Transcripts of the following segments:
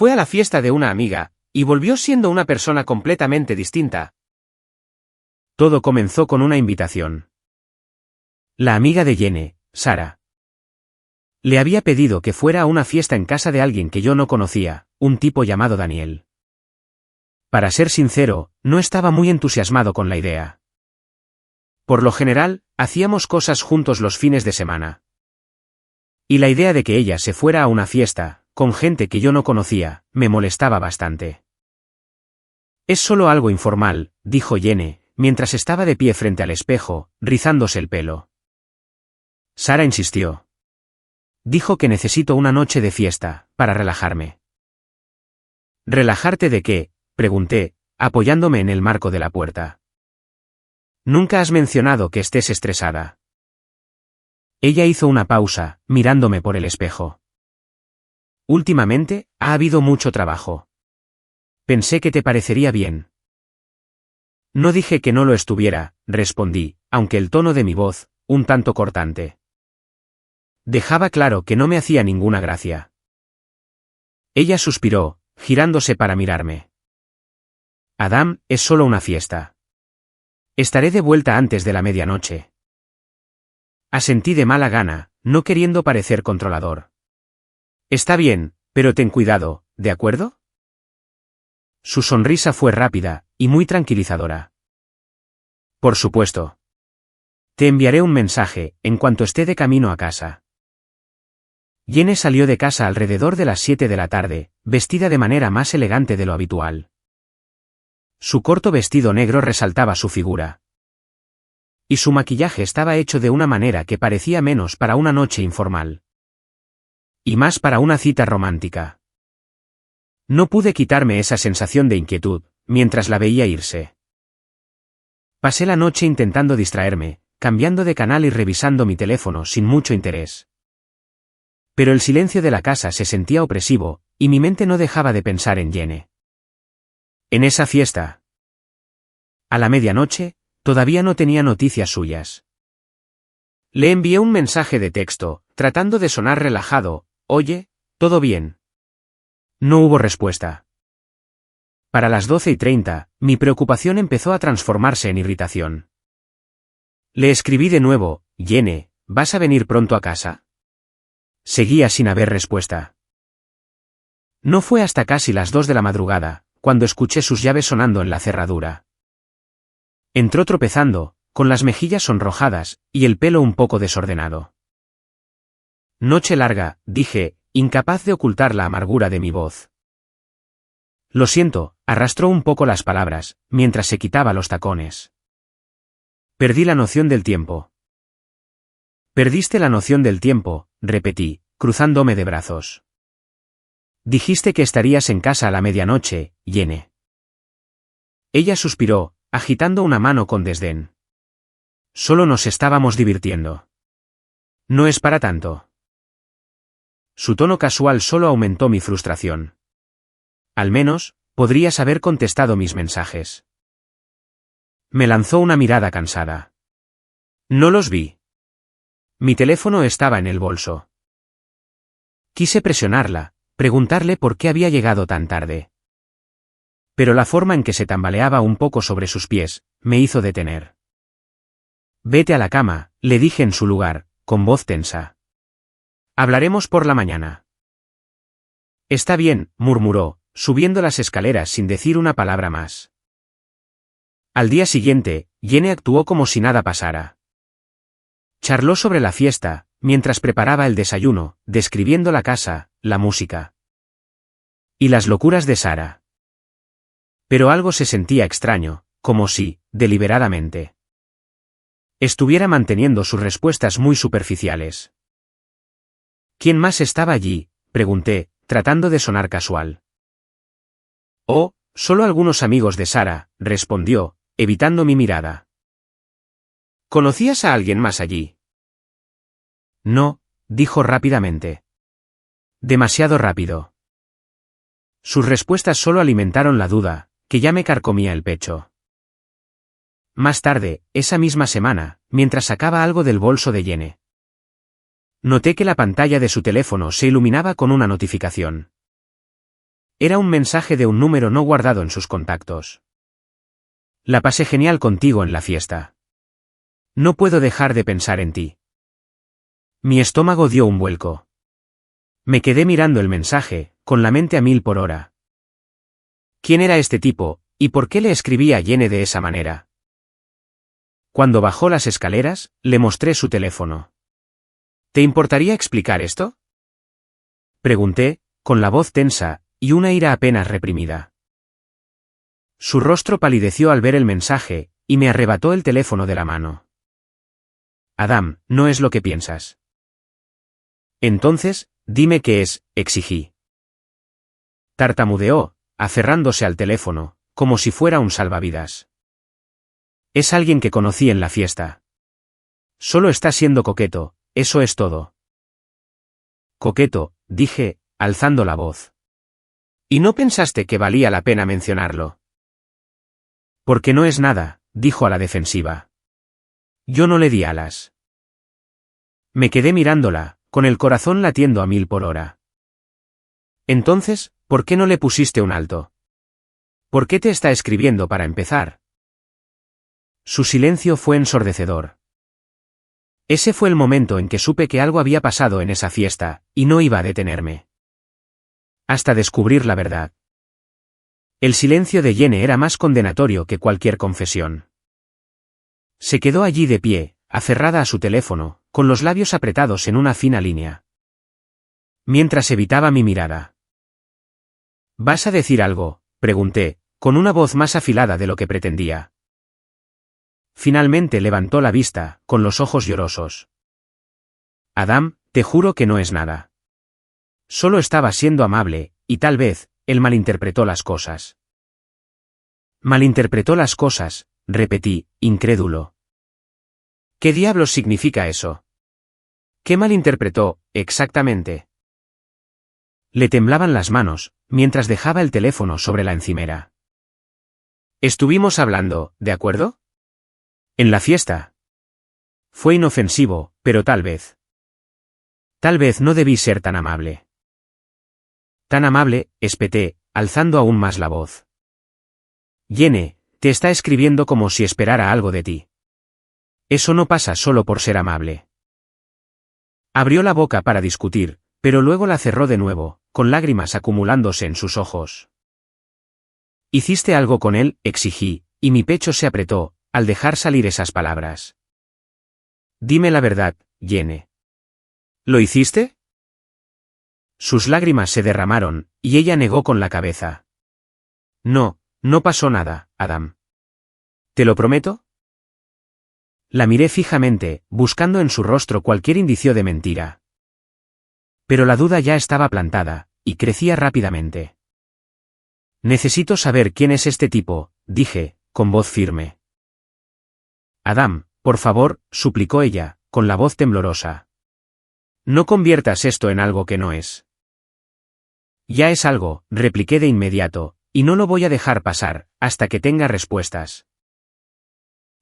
Fue a la fiesta de una amiga, y volvió siendo una persona completamente distinta. Todo comenzó con una invitación. La amiga de Jenny, Sara. Le había pedido que fuera a una fiesta en casa de alguien que yo no conocía, un tipo llamado Daniel. Para ser sincero, no estaba muy entusiasmado con la idea. Por lo general, hacíamos cosas juntos los fines de semana. Y la idea de que ella se fuera a una fiesta, con gente que yo no conocía, me molestaba bastante. Es solo algo informal, dijo Jenny, mientras estaba de pie frente al espejo, rizándose el pelo. Sara insistió. Dijo que necesito una noche de fiesta, para relajarme. ¿Relajarte de qué?, pregunté, apoyándome en el marco de la puerta. Nunca has mencionado que estés estresada. Ella hizo una pausa, mirándome por el espejo. Últimamente, ha habido mucho trabajo. Pensé que te parecería bien. No dije que no lo estuviera, respondí, aunque el tono de mi voz, un tanto cortante, dejaba claro que no me hacía ninguna gracia. Ella suspiró, girándose para mirarme. Adam, es solo una fiesta. Estaré de vuelta antes de la medianoche. Asentí de mala gana, no queriendo parecer controlador. Está bien, pero ten cuidado, ¿de acuerdo? Su sonrisa fue rápida, y muy tranquilizadora. Por supuesto. Te enviaré un mensaje, en cuanto esté de camino a casa. Jenny salió de casa alrededor de las 7 de la tarde, vestida de manera más elegante de lo habitual. Su corto vestido negro resaltaba su figura. Y su maquillaje estaba hecho de una manera que parecía menos para una noche informal. Y más para una cita romántica. No pude quitarme esa sensación de inquietud, mientras la veía irse. Pasé la noche intentando distraerme, cambiando de canal y revisando mi teléfono sin mucho interés. Pero el silencio de la casa se sentía opresivo, y mi mente no dejaba de pensar en Jenny. En esa fiesta. A la medianoche, todavía no tenía noticias suyas. Le envié un mensaje de texto, tratando de sonar relajado. Oye, ¿todo bien? No hubo respuesta. Para las 12:30, mi preocupación empezó a transformarse en irritación. Le escribí de nuevo, Jenny, ¿vas a venir pronto a casa? Seguía sin haber respuesta. No fue hasta casi las 2 de la madrugada, cuando escuché sus llaves sonando en la cerradura. Entró tropezando, con las mejillas sonrojadas, y el pelo un poco desordenado. Noche larga, dije, incapaz de ocultar la amargura de mi voz. Lo siento, arrastró un poco las palabras, mientras se quitaba los tacones. Perdí la noción del tiempo. Perdiste la noción del tiempo, repetí, cruzándome de brazos. Dijiste que estarías en casa a la medianoche, Jenny. Ella suspiró, agitando una mano con desdén. Solo nos estábamos divirtiendo. No es para tanto. Su tono casual solo aumentó mi frustración. Al menos, podrías haber contestado mis mensajes. Me lanzó una mirada cansada. No los vi. Mi teléfono estaba en el bolso. Quise presionarla, preguntarle por qué había llegado tan tarde. Pero la forma en que se tambaleaba un poco sobre sus pies, me hizo detener. Vete a la cama, le dije en su lugar, con voz tensa. Hablaremos por la mañana. Está bien, murmuró, subiendo las escaleras sin decir una palabra más. Al día siguiente, Jenny actuó como si nada pasara. Charló sobre la fiesta, mientras preparaba el desayuno, describiendo la casa, la música y las locuras de Sara. Pero algo se sentía extraño, como si, deliberadamente, estuviera manteniendo sus respuestas muy superficiales. ¿Quién más estaba allí?, pregunté, tratando de sonar casual. Oh, solo algunos amigos de Sara, respondió, evitando mi mirada. ¿Conocías a alguien más allí? No, dijo rápidamente. Demasiado rápido. Sus respuestas solo alimentaron la duda, que ya me carcomía el pecho. Más tarde, esa misma semana, mientras sacaba algo del bolso de Jenny, noté que la pantalla de su teléfono se iluminaba con una notificación. Era un mensaje de un número no guardado en sus contactos. La pasé genial contigo en la fiesta. No puedo dejar de pensar en ti. Mi estómago dio un vuelco. Me quedé mirando el mensaje, con la mente a 1000 por hora. ¿Quién era este tipo, y por qué le escribía a Jenny de esa manera? Cuando bajó las escaleras, le mostré su teléfono. ¿Te importaría explicar esto?, pregunté, con la voz tensa, y una ira apenas reprimida. Su rostro palideció al ver el mensaje, y me arrebató el teléfono de la mano. Adam, no es lo que piensas. Entonces, dime qué es, exigí. Tartamudeó, aferrándose al teléfono, como si fuera un salvavidas. Es alguien que conocí en la fiesta. Solo está siendo coqueto, eso es todo. Coqueto, dije, alzando la voz. ¿Y no pensaste que valía la pena mencionarlo? Porque no es nada, dijo a la defensiva. Yo no le di alas. Me quedé mirándola, con el corazón latiendo a 1000 por hora. Entonces, ¿por qué no le pusiste un alto? ¿Por qué te está escribiendo para empezar? Su silencio fue ensordecedor. Ese fue el momento en que supe que algo había pasado en esa fiesta, y no iba a detenerme. Hasta descubrir la verdad. El silencio de Jenny era más condenatorio que cualquier confesión. Se quedó allí de pie, aferrada a su teléfono, con los labios apretados en una fina línea. Mientras evitaba mi mirada. ¿Vas a decir algo?, pregunté, con una voz más afilada de lo que pretendía. Finalmente levantó la vista, con los ojos llorosos. Adam, te juro que no es nada. Solo estaba siendo amable, y tal vez, él malinterpretó las cosas. Malinterpretó las cosas, repetí, incrédulo. ¿Qué diablos significa eso? ¿Qué malinterpretó, exactamente? Le temblaban las manos, mientras dejaba el teléfono sobre la encimera. Estuvimos hablando, ¿de acuerdo? En la fiesta. Fue inofensivo, pero tal vez. Tal vez no debí ser tan amable. Tan amable, espeté, alzando aún más la voz. Jenny, te está escribiendo como si esperara algo de ti. Eso no pasa solo por ser amable. Abrió la boca para discutir, pero luego la cerró de nuevo, con lágrimas acumulándose en sus ojos. Hiciste algo con él, exigí, y mi pecho se apretó, al dejar salir esas palabras. Dime la verdad, Jenny. ¿Lo hiciste? Sus lágrimas se derramaron, y ella negó con la cabeza. No, no pasó nada, Adam. ¿Te lo prometo? La miré fijamente, buscando en su rostro cualquier indicio de mentira. Pero la duda ya estaba plantada, y crecía rápidamente. Necesito saber quién es este tipo, dije, con voz firme. Adam, por favor, suplicó ella, con la voz temblorosa. No conviertas esto en algo que no es. Ya es algo, repliqué de inmediato, y no lo voy a dejar pasar, hasta que tenga respuestas.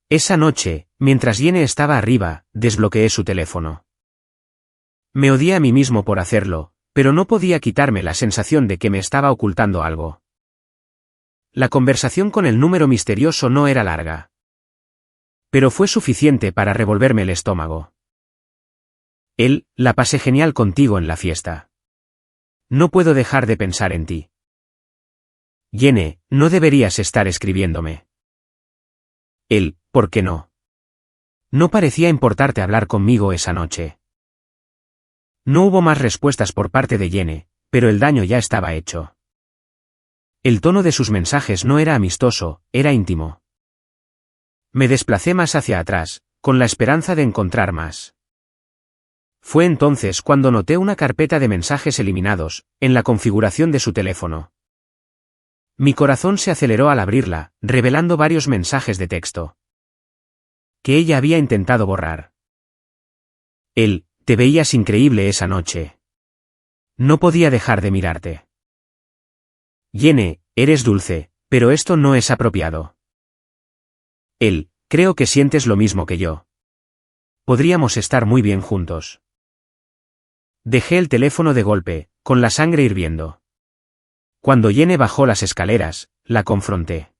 Esa noche, mientras Jenny estaba arriba, desbloqueé su teléfono. Me odié a mí mismo por hacerlo, pero no podía quitarme la sensación de que me estaba ocultando algo. La conversación con el número misterioso no era larga. Pero fue suficiente para revolverme el estómago. La pasé genial contigo en la fiesta. No puedo dejar de pensar en ti. Jenny, no deberías estar escribiéndome. ¿Por qué no? No parecía importarte hablar conmigo esa noche. No hubo más respuestas por parte de Jenny, pero el daño ya estaba hecho. El tono de sus mensajes no era amistoso, era íntimo. Me desplacé más hacia atrás, con la esperanza de encontrar más. Fue entonces cuando noté una carpeta de mensajes eliminados, en la configuración de su teléfono. Mi corazón se aceleró al abrirla, revelando varios mensajes de texto. Que ella había intentado borrar. Te veías increíble esa noche. No podía dejar de mirarte. Jenny, eres dulce, pero esto no es apropiado. Creo que sientes lo mismo que yo. Podríamos estar muy bien juntos. Dejé el teléfono de golpe, con la sangre hirviendo. Cuando Jenny bajó las escaleras, la confronté.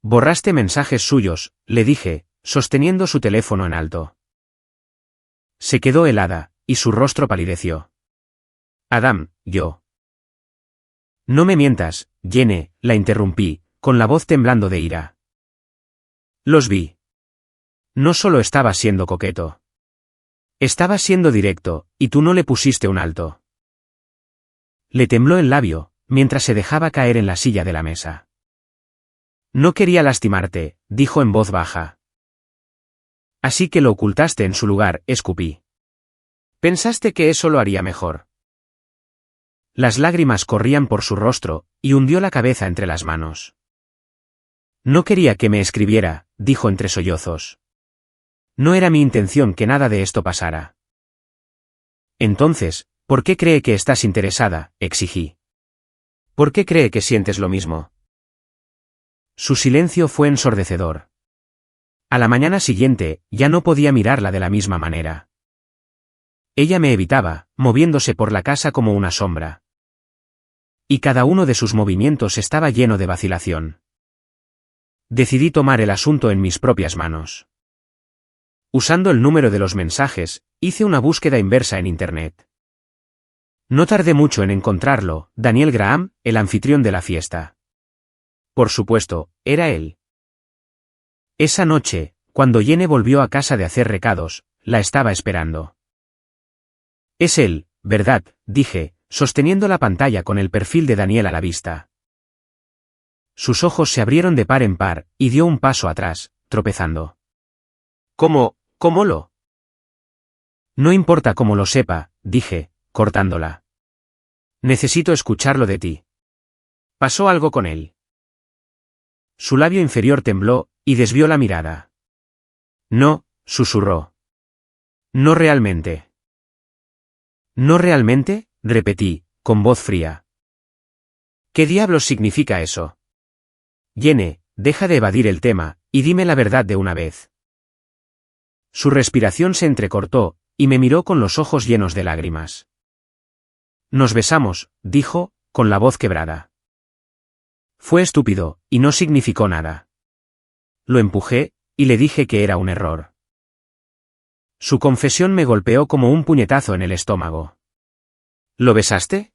«Borraste mensajes suyos», le dije, sosteniendo su teléfono en alto. Se quedó helada, y su rostro palideció. «Adam, yo». «No me mientas, Jenny», la interrumpí, con la voz temblando de ira. «Los vi. No solo estaba siendo coqueto. Estaba siendo directo, y tú no le pusiste un alto». Le tembló el labio, mientras se dejaba caer en la silla de la mesa. «No quería lastimarte», dijo en voz baja. «Así que lo ocultaste en su lugar», escupí. «Pensaste que eso lo haría mejor». Las lágrimas corrían por su rostro, y hundió la cabeza entre las manos. «No quería que me escribiera», dijo entre sollozos. «No era mi intención que nada de esto pasara». «Entonces, ¿por qué cree que estás interesada?», exigí. «¿Por qué cree que sientes lo mismo?». Su silencio fue ensordecedor. A la mañana siguiente, ya no podía mirarla de la misma manera. Ella me evitaba, moviéndose por la casa como una sombra. Y cada uno de sus movimientos estaba lleno de vacilación. Decidí tomar el asunto en mis propias manos. Usando el número de los mensajes, hice una búsqueda inversa en Internet. No tardé mucho en encontrarlo, Daniel Graham, el anfitrión de la fiesta. Por supuesto, era él. Esa noche, cuando Jenny volvió a casa de hacer recados, la estaba esperando. «Es él, ¿verdad?», dije, sosteniendo la pantalla con el perfil de Daniel a la vista. Sus ojos se abrieron de par en par, y dio un paso atrás, tropezando. ¿Cómo lo? «No importa cómo lo sepa», dije, cortándola. «Necesito escucharlo de ti. ¿Pasó algo con él?». Su labio inferior tembló, y desvió la mirada. «No», susurró. «No realmente». «¿No realmente?», repetí, con voz fría. «¿Qué diablos significa eso?». «Jenny, deja de evadir el tema, y dime la verdad de una vez». Su respiración se entrecortó, y me miró con los ojos llenos de lágrimas. «Nos besamos», dijo, con la voz quebrada. Fue estúpido, y no significó nada. Lo empujé, y le dije que era un error. Su confesión me golpeó como un puñetazo en el estómago. «¿Lo besaste?»,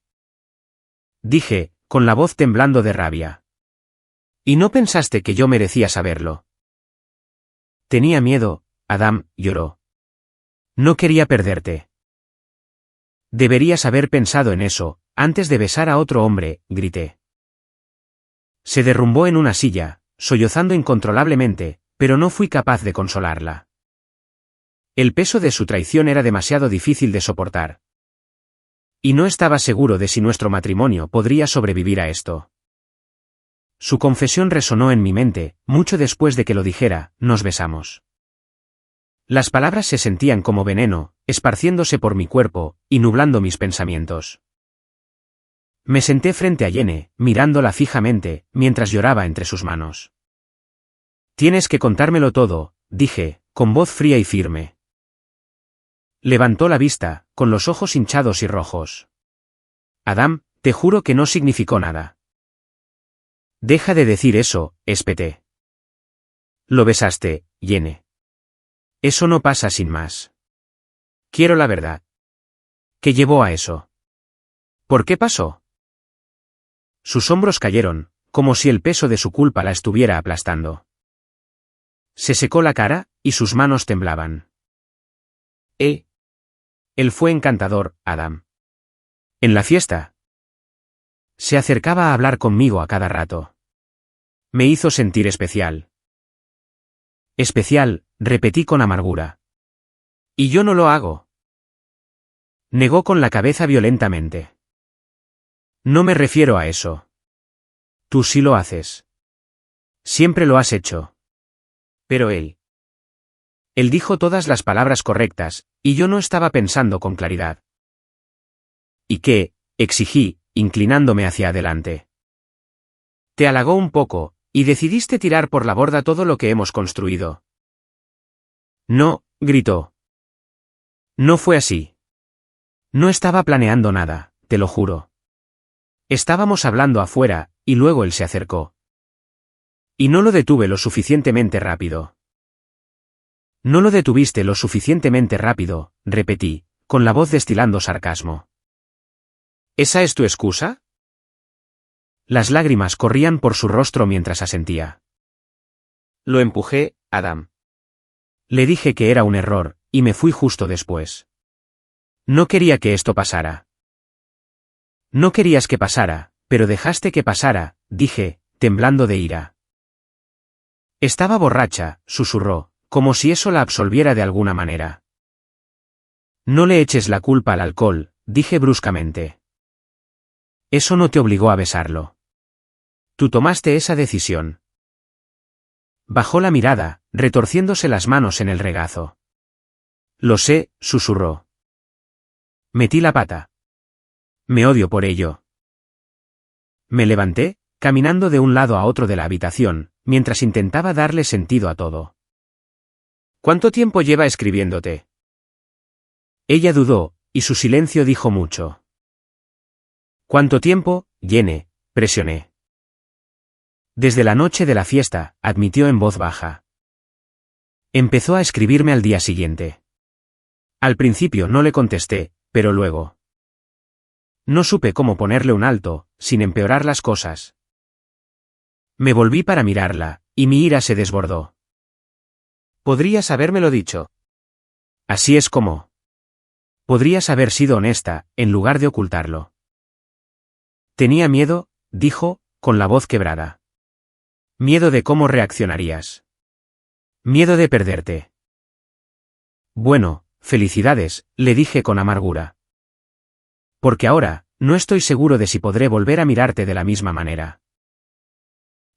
dije, con la voz temblando de rabia. «¿Y no pensaste que yo merecía saberlo?». «Tenía miedo», Adam, lloró. «No quería perderte». «Deberías haber pensado en eso, antes de besar a otro hombre», grité. Se derrumbó en una silla, sollozando incontrolablemente, pero no fui capaz de consolarla. El peso de su traición era demasiado difícil de soportar. Y no estaba seguro de si nuestro matrimonio podría sobrevivir a esto. Su confesión resonó en mi mente, mucho después de que lo dijera, nos besamos. Las palabras se sentían como veneno, esparciéndose por mi cuerpo, y nublando mis pensamientos. Me senté frente a Jenny, mirándola fijamente, mientras lloraba entre sus manos. «Tienes que contármelo todo», dije, con voz fría y firme. Levantó la vista, con los ojos hinchados y rojos. «Adam, te juro que no significó nada». «Deja de decir eso», espeté. «Lo besaste, Jenny. Eso no pasa sin más. Quiero la verdad. ¿Qué llevó a eso? ¿Por qué pasó?». Sus hombros cayeron, como si el peso de su culpa la estuviera aplastando. Se secó la cara, y sus manos temblaban. Él fue encantador, Adam. En la fiesta. Se acercaba a hablar conmigo a cada rato. Me hizo sentir especial. Especial, repetí con amargura. Y yo no lo hago. Negó con la cabeza violentamente. No me refiero a eso. Tú sí lo haces. Siempre lo has hecho. Pero él dijo todas las palabras correctas, y yo no estaba pensando con claridad. ¿Y qué?, exigí, inclinándome hacia adelante. Te halagó un poco, y decidiste tirar por la borda todo lo que hemos construido. No, gritó. No fue así. No estaba planeando nada, te lo juro. Estábamos hablando afuera, y luego él se acercó. Y no lo detuve lo suficientemente rápido. No lo detuviste lo suficientemente rápido, repetí, con la voz destilando sarcasmo. ¿Esa es tu excusa? Las lágrimas corrían por su rostro mientras asentía. Lo empujé, Adam. Le dije que era un error, y me fui justo después. No quería que esto pasara. No querías que pasara, pero dejaste que pasara, dije, temblando de ira. Estaba borracha, susurró, como si eso la absolviera de alguna manera. No le eches la culpa al alcohol, dije bruscamente. Eso no te obligó a besarlo. Tú tomaste esa decisión. Bajó la mirada, retorciéndose las manos en el regazo. Lo sé, susurró. Metí la pata. Me odio por ello. Me levanté, caminando de un lado a otro de la habitación, mientras intentaba darle sentido a todo. ¿Cuánto tiempo lleva escribiéndote? Ella dudó, y su silencio dijo mucho. ¿Cuánto tiempo, Jenny? Presioné. Desde la noche de la fiesta, admitió en voz baja. Empezó a escribirme al día siguiente. Al principio no le contesté, pero luego. No supe cómo ponerle un alto, sin empeorar las cosas. Me volví para mirarla, y mi ira se desbordó. Podrías habérmelo dicho. Así es como. Podrías haber sido honesta, en lugar de ocultarlo. Tenía miedo, dijo, con la voz quebrada. Miedo de cómo reaccionarías. Miedo de perderte. Bueno, felicidades, le dije con amargura. Porque ahora, no estoy seguro de si podré volver a mirarte de la misma manera.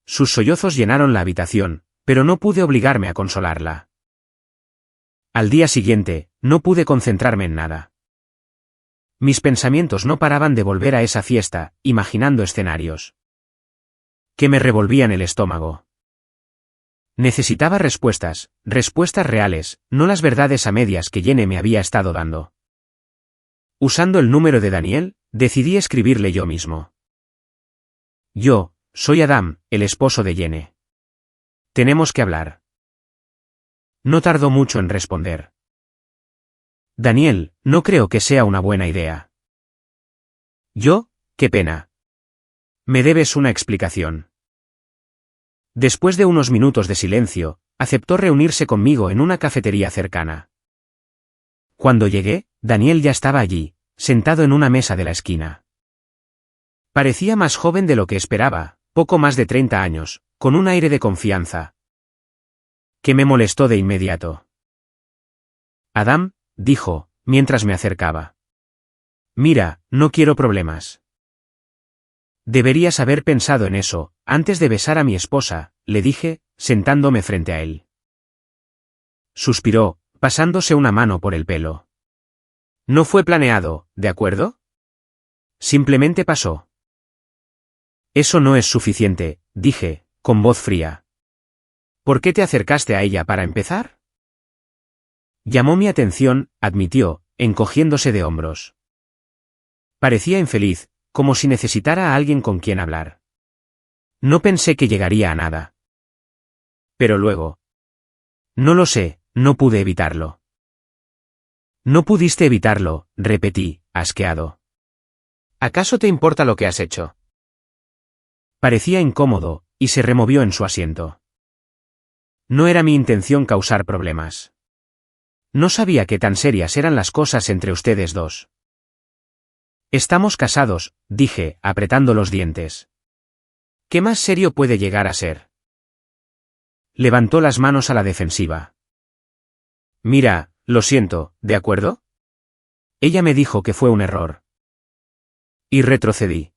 Sus sollozos llenaron la habitación, pero no pude obligarme a consolarla. Al día siguiente, no pude concentrarme en nada. Mis pensamientos no paraban de volver a esa fiesta, imaginando escenarios que me revolvían el estómago. Necesitaba respuestas, respuestas reales, no las verdades a medias que Jenny me había estado dando. Usando el número de Daniel, decidí escribirle yo mismo. Yo, soy Adam, el esposo de Jenny. Tenemos que hablar. No tardó mucho en responder. Daniel, no creo que sea una buena idea. Yo, qué pena. Me debes una explicación. Después de unos minutos de silencio, aceptó reunirse conmigo en una cafetería cercana. Cuando llegué, Daniel ya estaba allí, sentado en una mesa de la esquina. Parecía más joven de lo que esperaba, poco más de 30 años, con un aire de confianza que me molestó de inmediato. Adam, dijo, mientras me acercaba. Mira, no quiero problemas. Deberías haber pensado en eso, antes de besar a mi esposa, le dije, sentándome frente a él. Suspiró, pasándose una mano por el pelo. No fue planeado, ¿de acuerdo? Simplemente pasó. Eso no es suficiente, dije, con voz fría. ¿Por qué te acercaste a ella para empezar? Llamó mi atención, admitió, encogiéndose de hombros. Parecía infeliz, como si necesitara a alguien con quien hablar. No pensé que llegaría a nada. Pero luego. No lo sé, no pude evitarlo. No pudiste evitarlo, repetí, asqueado. ¿Acaso te importa lo que has hecho? Parecía incómodo, y se removió en su asiento. No era mi intención causar problemas. No sabía qué tan serias eran las cosas entre ustedes dos. Estamos casados, dije, apretando los dientes. ¿Qué más serio puede llegar a ser? Levantó las manos a la defensiva. Mira, lo siento, ¿de acuerdo? Ella me dijo que fue un error. Y retrocedí.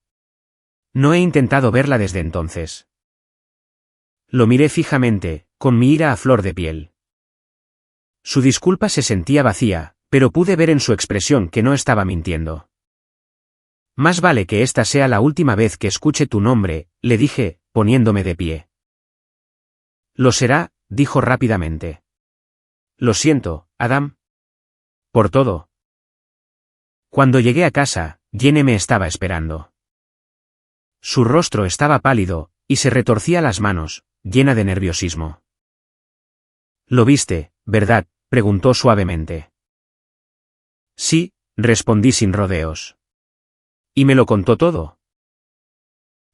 No he intentado verla desde entonces. Lo miré fijamente, con mi ira a flor de piel. Su disculpa se sentía vacía, pero pude ver en su expresión que no estaba mintiendo. Más vale que esta sea la última vez que escuche tu nombre, le dije, poniéndome de pie. Lo será, dijo rápidamente. Lo siento, Adam. Por todo. Cuando llegué a casa, Jenny me estaba esperando. Su rostro estaba pálido, y se retorcía las manos, llena de nerviosismo. «¿Lo viste, verdad?», preguntó suavemente. «Sí», respondí sin rodeos. «¿Y me lo contó todo?».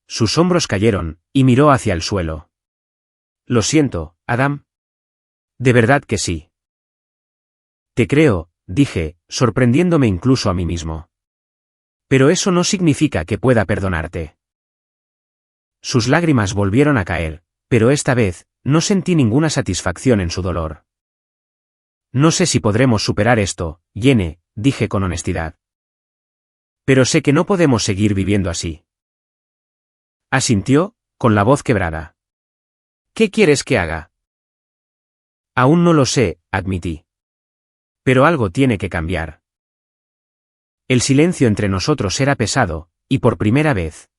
Sus hombros cayeron, y miró hacia el suelo. «Lo siento, Adam». «De verdad que sí». «Te creo», dije, sorprendiéndome incluso a mí mismo. «Pero eso no significa que pueda perdonarte». Sus lágrimas volvieron a caer, pero esta vez, no sentí ninguna satisfacción en su dolor. «No sé si podremos superar esto, Jenny», dije con honestidad. «Pero sé que no podemos seguir viviendo así». Asintió, con la voz quebrada. «¿Qué quieres que haga?». «Aún no lo sé», admití. «Pero algo tiene que cambiar». El silencio entre nosotros era pesado, y por primera vez.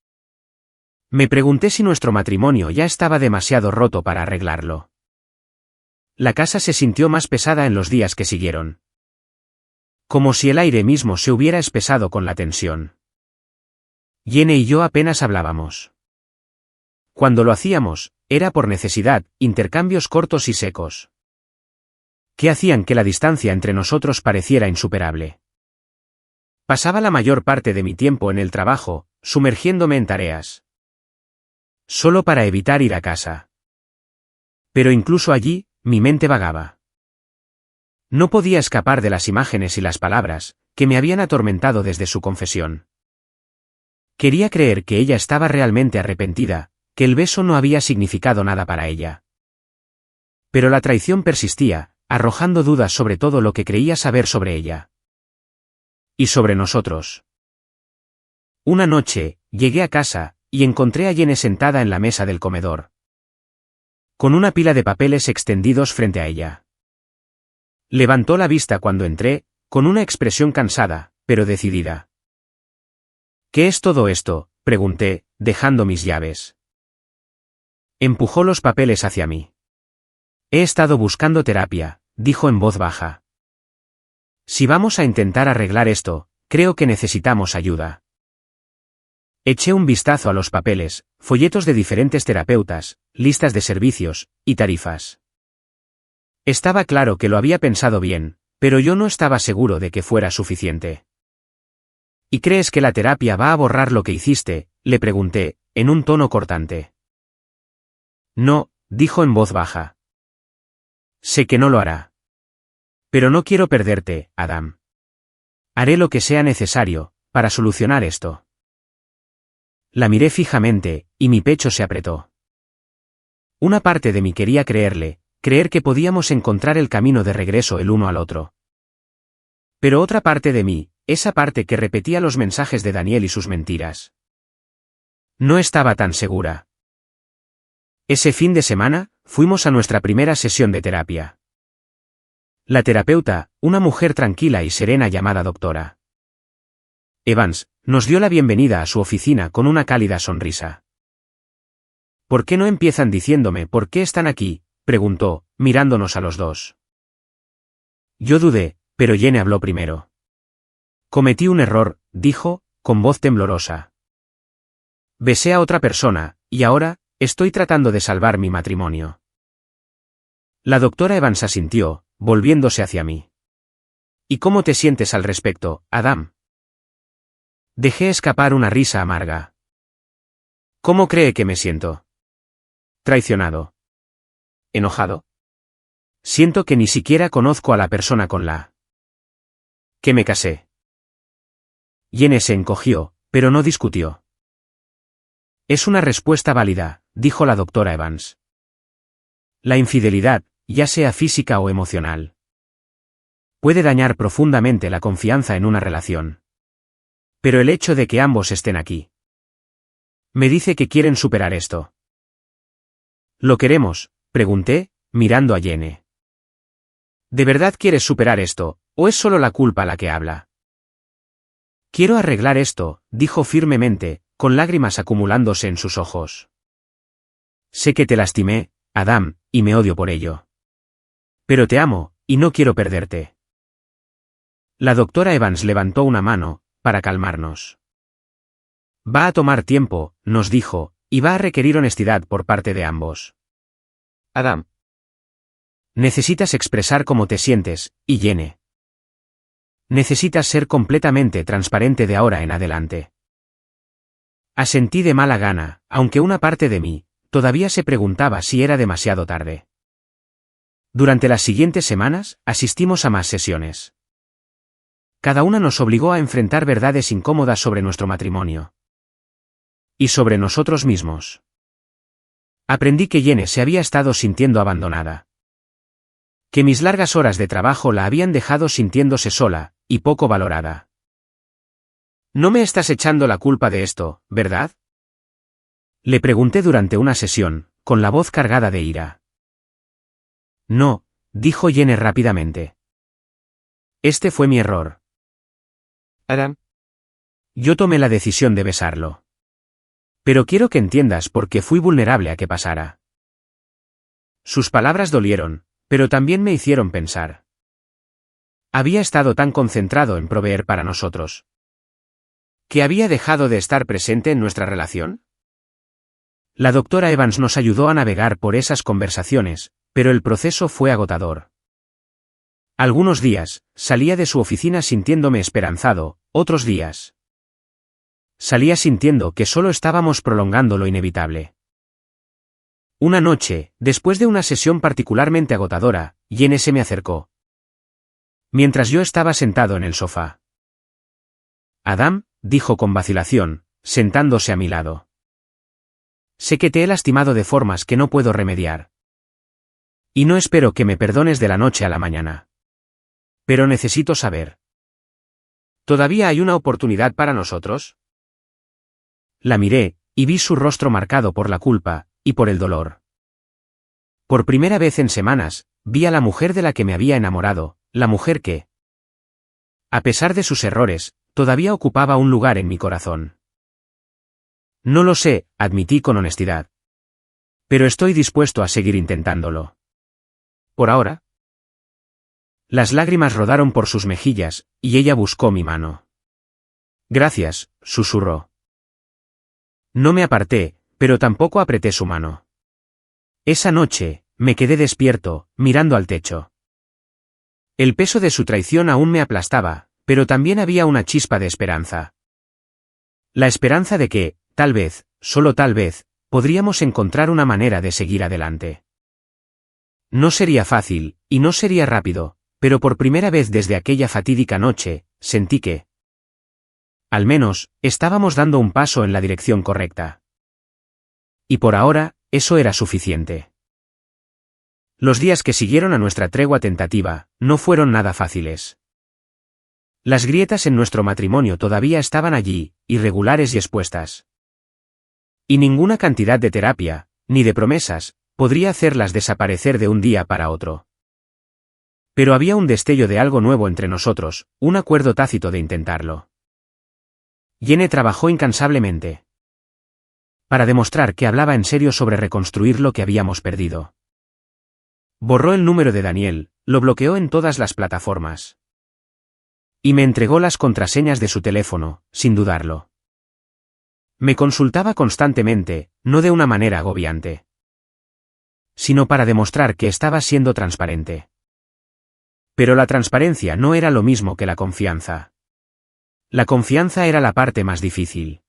Me pregunté si nuestro matrimonio ya estaba demasiado roto para arreglarlo. La casa se sintió más pesada en los días que siguieron. Como si el aire mismo se hubiera espesado con la tensión. Jenny y yo apenas hablábamos. Cuando lo hacíamos, era por necesidad, intercambios cortos y secos. Que hacían que la distancia entre nosotros pareciera insuperable. Pasaba la mayor parte de mi tiempo en el trabajo, sumergiéndome en tareas. Solo para evitar ir a casa. Pero incluso allí, mi mente vagaba. No podía escapar de las imágenes y las palabras, que me habían atormentado desde su confesión. Quería creer que ella estaba realmente arrepentida, que el beso no había significado nada para ella. Pero la traición persistía, arrojando dudas sobre todo lo que creía saber sobre ella. Y sobre nosotros. Una noche, llegué a casa, y encontré a Jenny sentada en la mesa del comedor. Con una pila de papeles extendidos frente a ella. Levantó la vista cuando entré, con una expresión cansada, pero decidida. «¿Qué es todo esto?», pregunté, dejando mis llaves. Empujó los papeles hacia mí. «He estado buscando terapia», dijo en voz baja. «Si vamos a intentar arreglar esto, creo que necesitamos ayuda». Eché un vistazo a los papeles, folletos de diferentes terapeutas, listas de servicios, y tarifas. Estaba claro que lo había pensado bien, pero yo no estaba seguro de que fuera suficiente. «¿Y crees que la terapia va a borrar lo que hiciste?», le pregunté, en un tono cortante. «No», dijo en voz baja. «Sé que no lo hará. Pero no quiero perderte, Adam. Haré lo que sea necesario, para solucionar esto». La miré fijamente, y mi pecho se apretó. Una parte de mí quería creerle, creer que podíamos encontrar el camino de regreso el uno al otro. Pero otra parte de mí, esa parte que repetía los mensajes de Daniel y sus mentiras. No estaba tan segura. Ese fin de semana, fuimos a nuestra primera sesión de terapia. La terapeuta, una mujer tranquila y serena llamada doctora Evans, nos dio la bienvenida a su oficina con una cálida sonrisa. «¿Por qué no empiezan diciéndome por qué están aquí?», preguntó, mirándonos a los dos. Yo dudé, pero Jenny habló primero. «Cometí un error», dijo, con voz temblorosa. «Besé a otra persona, y ahora, estoy tratando de salvar mi matrimonio». La doctora Evans asintió, volviéndose hacia mí. «¿Y cómo te sientes al respecto, Adam?». Dejé escapar una risa amarga. «¿Cómo cree que me siento?». «Traicionado». «¿Enojado?». «Siento que ni siquiera conozco a la persona con la que me casé». Jenny se encogió, pero no discutió. «Es una respuesta válida», dijo la doctora Evans. «La infidelidad, ya sea física o emocional, puede dañar profundamente la confianza en una relación. Pero el hecho de que ambos estén aquí me dice que quieren superar esto». «¿Lo queremos?», pregunté, mirando a Jenny. «¿De verdad quieres superar esto, o es solo la culpa la que habla?». «Quiero arreglar esto», dijo firmemente, con lágrimas acumulándose en sus ojos. «Sé que te lastimé, Adam, y me odio por ello. Pero te amo, y no quiero perderte». La doctora Evans levantó una mano, para calmarnos. Va a tomar tiempo, nos dijo, y va a requerir honestidad por parte de ambos. Adam. Necesitas expresar cómo te sientes, y Jenny. Necesitas ser completamente transparente de ahora en adelante. Asentí de mala gana, aunque una parte de mí todavía se preguntaba si era demasiado tarde. Durante las siguientes semanas, asistimos a más sesiones. Cada una nos obligó a enfrentar verdades incómodas sobre nuestro matrimonio. Y sobre nosotros mismos. Aprendí que Jenny se había estado sintiendo abandonada. Que mis largas horas de trabajo la habían dejado sintiéndose sola, y poco valorada. No me estás echando la culpa de esto, ¿verdad? Le pregunté durante una sesión, con la voz cargada de ira. No, dijo Jenny rápidamente. Este fue mi error. Adam. Yo tomé la decisión de besarlo. Pero quiero que entiendas por qué fui vulnerable a que pasara. Sus palabras dolieron, pero también me hicieron pensar. Había estado tan concentrado en proveer para nosotros. ¿Que había dejado de estar presente en nuestra relación? La doctora Evans nos ayudó a navegar por esas conversaciones, pero el proceso fue agotador. Algunos días, salía de su oficina sintiéndome esperanzado, otros días. Salía sintiendo que solo estábamos prolongando lo inevitable. Una noche, después de una sesión particularmente agotadora, Jenny se me acercó. Mientras yo estaba sentado en el sofá. Adam, dijo con vacilación, sentándose a mi lado. Sé que te he lastimado de formas que no puedo remediar. Y no espero que me perdones de la noche a la mañana. Pero necesito saber. ¿Todavía hay una oportunidad para nosotros? La miré, y vi su rostro marcado por la culpa, y por el dolor. Por primera vez en semanas, vi a la mujer de la que me había enamorado, la mujer que, a pesar de sus errores, todavía ocupaba un lugar en mi corazón. No lo sé, admití con honestidad. Pero estoy dispuesto a seguir intentándolo. ¿Por ahora? Las lágrimas rodaron por sus mejillas, y ella buscó mi mano. Gracias, susurró. No me aparté, pero tampoco apreté su mano. Esa noche, me quedé despierto, mirando al techo. El peso de su traición aún me aplastaba, pero también había una chispa de esperanza. La esperanza de que, tal vez, solo tal vez, podríamos encontrar una manera de seguir adelante. No sería fácil, y no sería rápido, pero por primera vez desde aquella fatídica noche, sentí que, al menos, estábamos dando un paso en la dirección correcta. Y por ahora, eso era suficiente. Los días que siguieron a nuestra tregua tentativa, no fueron nada fáciles. Las grietas en nuestro matrimonio todavía estaban allí, irregulares y expuestas. Y ninguna cantidad de terapia, ni de promesas, podría hacerlas desaparecer de un día para otro. Pero había un destello de algo nuevo entre nosotros, un acuerdo tácito de intentarlo. Jenny trabajó incansablemente. Para demostrar que hablaba en serio sobre reconstruir lo que habíamos perdido. Borró el número de Daniel, lo bloqueó en todas las plataformas. Y me entregó las contraseñas de su teléfono, sin dudarlo. Me consultaba constantemente, no de una manera agobiante. Sino para demostrar que estaba siendo transparente. Pero la transparencia no era lo mismo que la confianza. La confianza era la parte más difícil.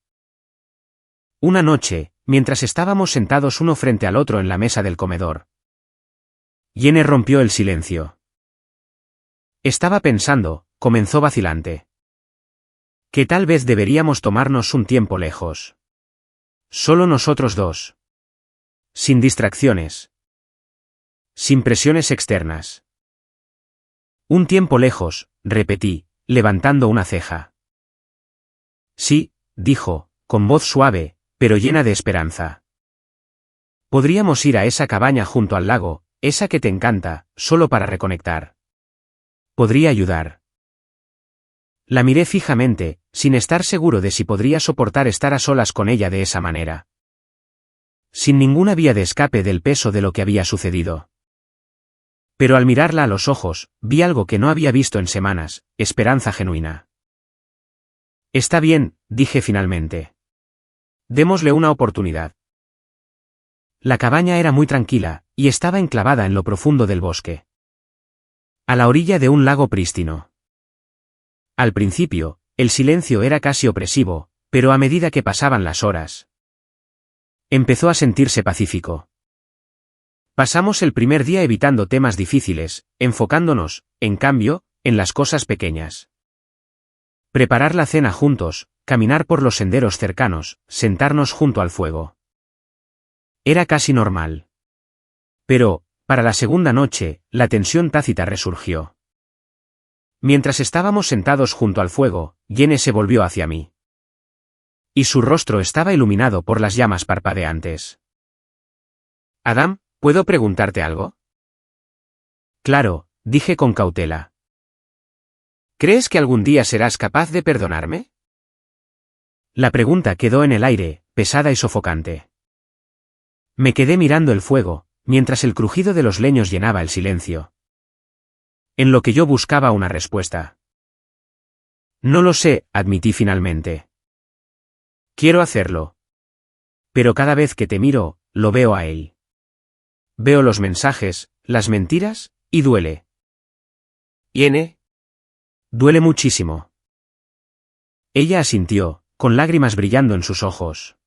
Una noche, mientras estábamos sentados uno frente al otro en la mesa del comedor, Jenny rompió el silencio. Estaba pensando, comenzó vacilante. Que tal vez deberíamos tomarnos un tiempo lejos. Solo nosotros dos. Sin distracciones. Sin presiones externas. Un tiempo lejos, repetí, levantando una ceja. Sí, dijo, con voz suave, pero llena de esperanza. Podríamos ir a esa cabaña junto al lago, esa que te encanta, solo para reconectar. Podría ayudar. La miré fijamente, sin estar seguro de si podría soportar estar a solas con ella de esa manera. Sin ninguna vía de escape del peso de lo que había sucedido. Pero al mirarla a los ojos, vi algo que no había visto en semanas, esperanza genuina. Está bien, dije finalmente. Démosle una oportunidad. La cabaña era muy tranquila, y estaba enclavada en lo profundo del bosque, a la orilla de un lago prístino. Al principio, el silencio era casi opresivo, pero a medida que pasaban las horas, empezó a sentirse pacífico. Pasamos el primer día evitando temas difíciles, enfocándonos, en cambio, en las cosas pequeñas. Preparar la cena juntos, caminar por los senderos cercanos, sentarnos junto al fuego. Era casi normal. Pero, para la segunda noche, la tensión tácita resurgió. Mientras estábamos sentados junto al fuego, Jenny se volvió hacia mí. Y su rostro estaba iluminado por las llamas parpadeantes. Adam, ¿puedo preguntarte algo? Claro, dije con cautela. ¿Crees que algún día serás capaz de perdonarme? La pregunta quedó en el aire, pesada y sofocante. Me quedé mirando el fuego, mientras el crujido de los leños llenaba el silencio. En lo que yo buscaba una respuesta. No lo sé, admití finalmente. Quiero hacerlo. Pero cada vez que te miro, lo veo a él. Veo los mensajes, las mentiras, y duele. ¿Jenny? Duele muchísimo. Ella asintió, con lágrimas brillando en sus ojos.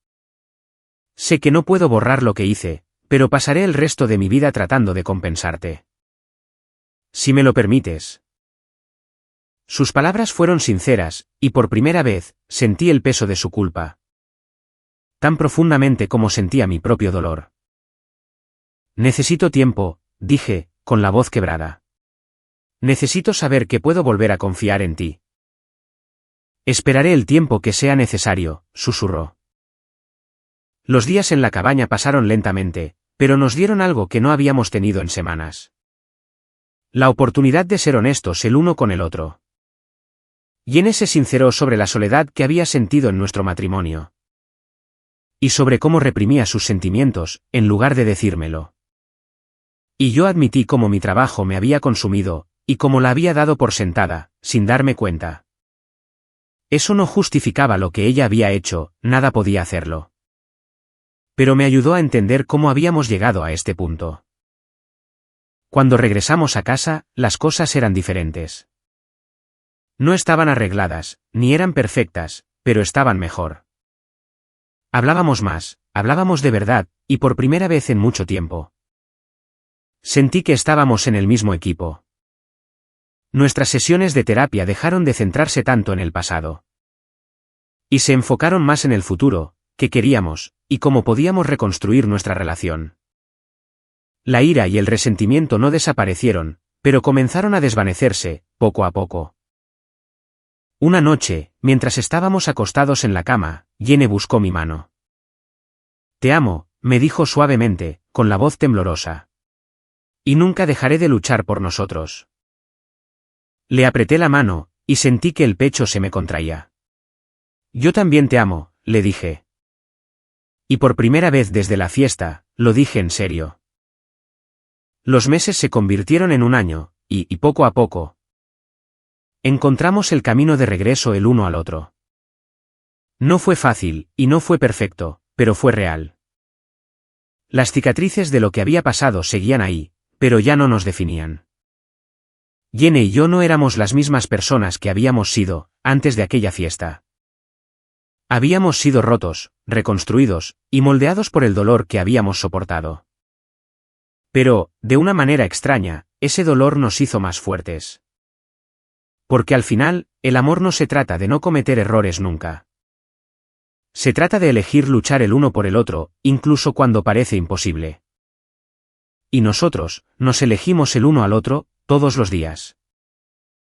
Sé que no puedo borrar lo que hice, pero pasaré el resto de mi vida tratando de compensarte. Si me lo permites. Sus palabras fueron sinceras, y por primera vez, sentí el peso de su culpa. Tan profundamente como sentía mi propio dolor. Necesito tiempo, dije, con la voz quebrada. Necesito saber que puedo volver a confiar en ti. Esperaré el tiempo que sea necesario, susurró. Los días en la cabaña pasaron lentamente, pero nos dieron algo que no habíamos tenido en semanas. La oportunidad de ser honestos el uno con el otro. Jenny se sinceró sobre la soledad que había sentido en nuestro matrimonio. Y sobre cómo reprimía sus sentimientos, en lugar de decírmelo. Y yo admití cómo mi trabajo me había consumido, y cómo la había dado por sentada, sin darme cuenta. Eso no justificaba lo que ella había hecho, nada podía hacerlo. Pero me ayudó a entender cómo habíamos llegado a este punto. Cuando regresamos a casa, las cosas eran diferentes. No estaban arregladas, ni eran perfectas, pero estaban mejor. Hablábamos más, hablábamos de verdad, y por primera vez en mucho tiempo. Sentí que estábamos en el mismo equipo. Nuestras sesiones de terapia dejaron de centrarse tanto en el pasado. Y se enfocaron más en el futuro, qué queríamos, y cómo podíamos reconstruir nuestra relación. La ira y el resentimiento no desaparecieron, pero comenzaron a desvanecerse, poco a poco. Una noche, mientras estábamos acostados en la cama, Jenny buscó mi mano. Te amo, me dijo suavemente, con la voz temblorosa. Y nunca dejaré de luchar por nosotros. Le apreté la mano, y sentí que el pecho se me contraía. Yo también te amo, le dije. Y por primera vez desde la fiesta, lo dije en serio. Los meses se convirtieron en un año, y poco a poco, encontramos el camino de regreso el uno al otro. No fue fácil, y no fue perfecto, pero fue real. Las cicatrices de lo que había pasado seguían ahí, pero ya no nos definían. Jenny y yo no éramos las mismas personas que habíamos sido, antes de aquella fiesta. Habíamos sido rotos, reconstruidos, y moldeados por el dolor que habíamos soportado. Pero, de una manera extraña, ese dolor nos hizo más fuertes. Porque al final, el amor no se trata de no cometer errores nunca. Se trata de elegir luchar el uno por el otro, incluso cuando parece imposible. Y nosotros, nos elegimos el uno al otro, todos los días.